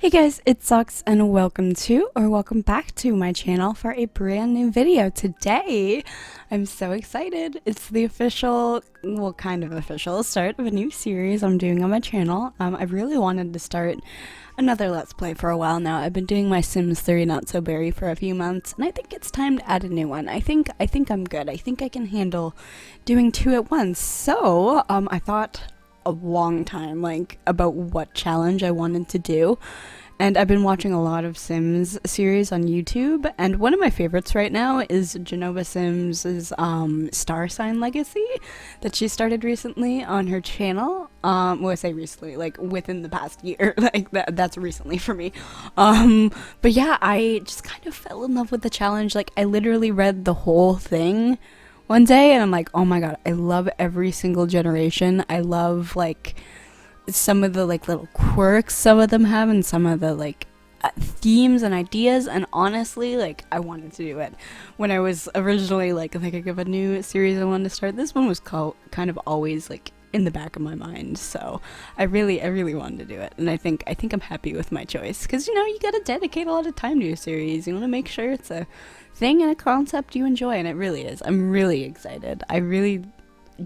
Hey guys, it sucks and welcome back to my channel for a brand new video. Today, I'm so excited. It's the official, well, kind of official start of a new series I'm doing on my channel. I've really wanted to start another Let's Play for a while now. I've been doing my Sims 3 Not So Berry for a few months, and I think it's time to add a new one. I think I'm good. I think I can handle doing two at once. So, I thought a long time, like, about what challenge I wanted to do. And I've been watching a lot of Sims series on YouTube, and one of my favorites right now is Genova Sims' Star Sign Legacy that she started recently on her channel. Well, I say recently, like within the past year, like that's recently for me. But yeah, I just kind of fell in love with the challenge. Like, I literally read the whole thing one day, and I'm like, oh my god, I love every single generation. I love, like, some of the, like, little quirks some of them have, and some of the, like, themes and ideas, and honestly, like, I wanted to do it. When I was originally, like, thinking of a new series I wanted to start, this one was kind of always, like, in the back of my mind, so I really wanted to do it, and I think I'm happy with my choice, because, you know, you gotta dedicate a lot of time to a series. You want to make sure it's a thing and a concept you enjoy, and it really is. I'm really excited. I really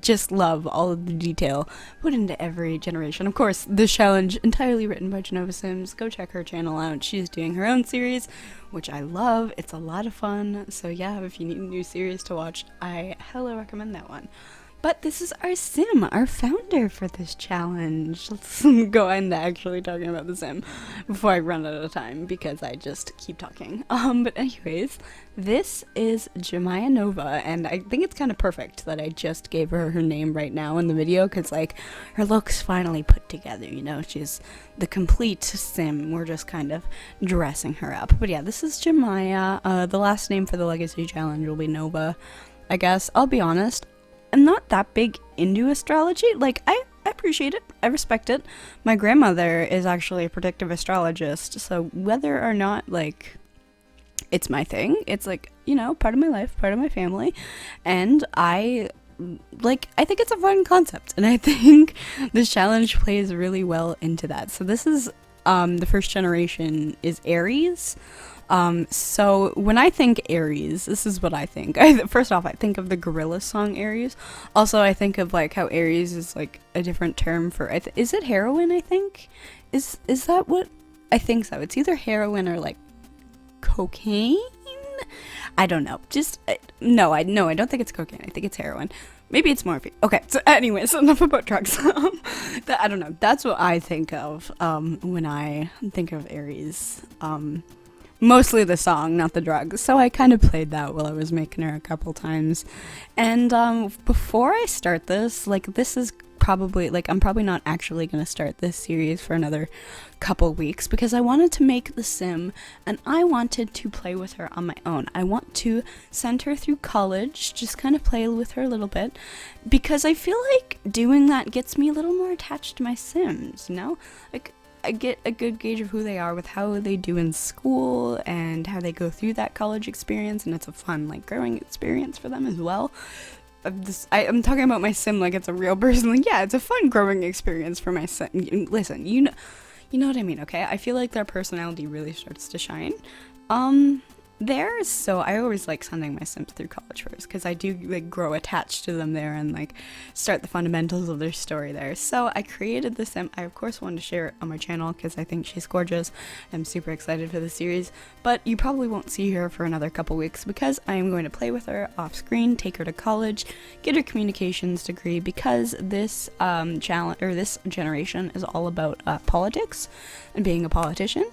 just love all of the detail put into every generation. Of course, this challenge entirely written by Genova Sims. Go check her channel out. She's doing her own series, which I love. It's a lot of fun. So yeah, if you need a new series to watch, I hella recommend that one. But this is our sim, our founder for this challenge. Let's go into actually talking about the sim before I run out of time, because I just keep talking. But anyways, this is Jemiah Nova, and I think it's kind of perfect that I just gave her her name right now in the video, because, like, her look's finally put together, you know? She's the complete sim. We're just kind of dressing her up. But yeah, this is Jemiah. The last name for the Legacy Challenge will be Nova, I guess. I'll be honest, I'm not that big into astrology. Like, I appreciate it, I respect it. My grandmother is actually a predictive astrologist, so whether or not, like, it's my thing, it's, like, you know, part of my life, part of my family, and I think it's a fun concept, and I think this challenge plays really well into that. So this is, the first generation is Aries. So when I think Aries, this is what I think. First off, I think of the Gorillaz song Aries. Also, I think of, like, how Aries is, like, a different term for, is it heroin, I think? Is that what? I think so. It's either heroin or, like, cocaine? I don't know. Just, no, I don't think it's cocaine. I think it's heroin. Maybe it's morphine. Okay, so anyways, enough about drugs. I don't know. That's what I think of, when I think of Aries. Mostly the song, not the drugs. So I kind of played that while I was making her a couple times. And before I start this, like, this is probably, like, I'm probably not actually going to start this series for another couple weeks, because I wanted to make the sim and I wanted to play with her on my own. I want to send her through college, just kind of play with her a little bit, because I feel like doing that gets me a little more attached to my Sims, you know? Like, I get a good gauge of who they are with how they do in school and how they go through that college experience, and it's a fun, like, growing experience for them as well. I'm talking about my sim like it's a real person. Like, yeah, it's a fun growing experience for my sim. Listen, you know what I mean, okay? I feel like their personality really starts to shine there, so I always like sending my Sims through college first, because I do, like, grow attached to them there and, like, start the fundamentals of their story there. So I created the sim. I of course wanted to share it on my channel because I think she's gorgeous. I'm super excited for the series, but you probably won't see her for another couple weeks, because I am going to play with her off screen, take her to college, get her communications degree, because this challenge, or this generation, is all about politics and being a politician.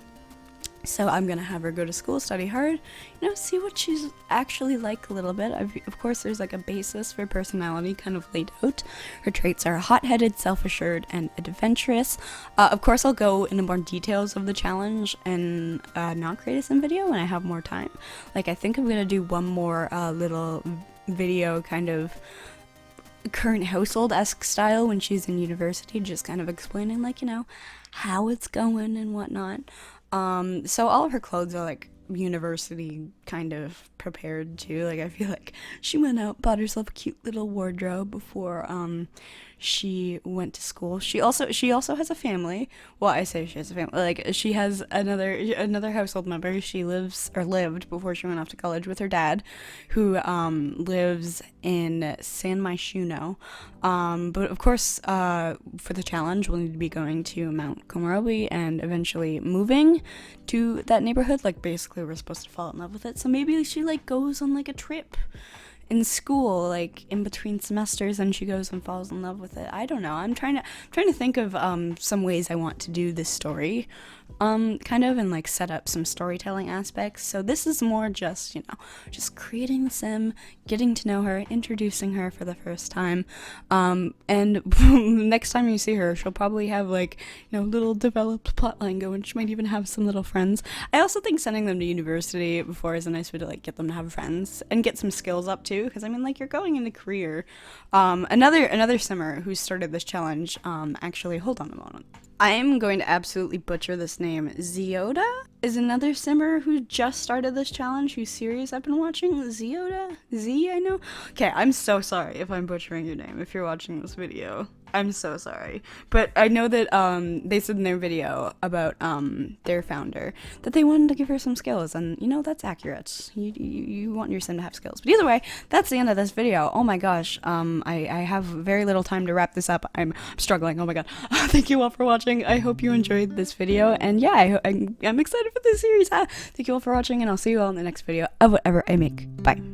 So I'm gonna have her go to school, study hard, you know, see what she's actually like a little bit. Of course, there's, like, a basis for personality kind of laid out. Her traits are hot-headed, self-assured, and adventurous. Of course, I'll go into more details of the challenge and not create a sim video when I have more time. Like, I think I'm gonna do one more little video, kind of current household-esque style when she's in university, just kind of explaining, like, you know, how it's going and whatnot. So all of her clothes are, like, university kind of prepared too. Like, I feel like she went out, bought herself a cute little wardrobe before she went to school. She also has a family. Well, I say she has a family. Like, she has another household member. She lived before she went off to college with her dad, who lives in San Myshuno. But of course, for the challenge, we'll need to be going to Mount Komarobi and eventually moving to that neighborhood. Like, basically, we're supposed to fall in love with it. So maybe she like goes on like a trip in school, like in between semesters, and she goes and falls in love with it. I don't know. I'm trying to think of some ways I want to do this story, kind of, and like set up some storytelling aspects. So this is more just, just creating the sim, getting to know her, introducing her for the first time, and next time you see her, she'll probably have like, little developed plotline going. She might even have some little friends. I also think sending them to university before is a nice way to like get them to have friends and get some skills up too, because I mean, like, you're going into career. Another simmer who started this challenge, actually, hold on a moment. I am going to absolutely butcher this name. Zioda is another simmer who just started this challenge, whose series I've been watching. Zioda? I know? Okay, I'm so sorry if I'm butchering your name if you're watching this video. I'm so sorry. But I know that they said in their video about their founder that they wanted to give her some skills, and that's accurate. You want your sim to have skills. But either way, that's the end of this video. Oh my gosh, I have very little time to wrap this up. I'm struggling. Oh my god. Thank you all for watching. I hope you enjoyed this video, and yeah, I'm excited for this series. Thank you all for watching, and I'll see you all in the next video of whatever I make. Bye.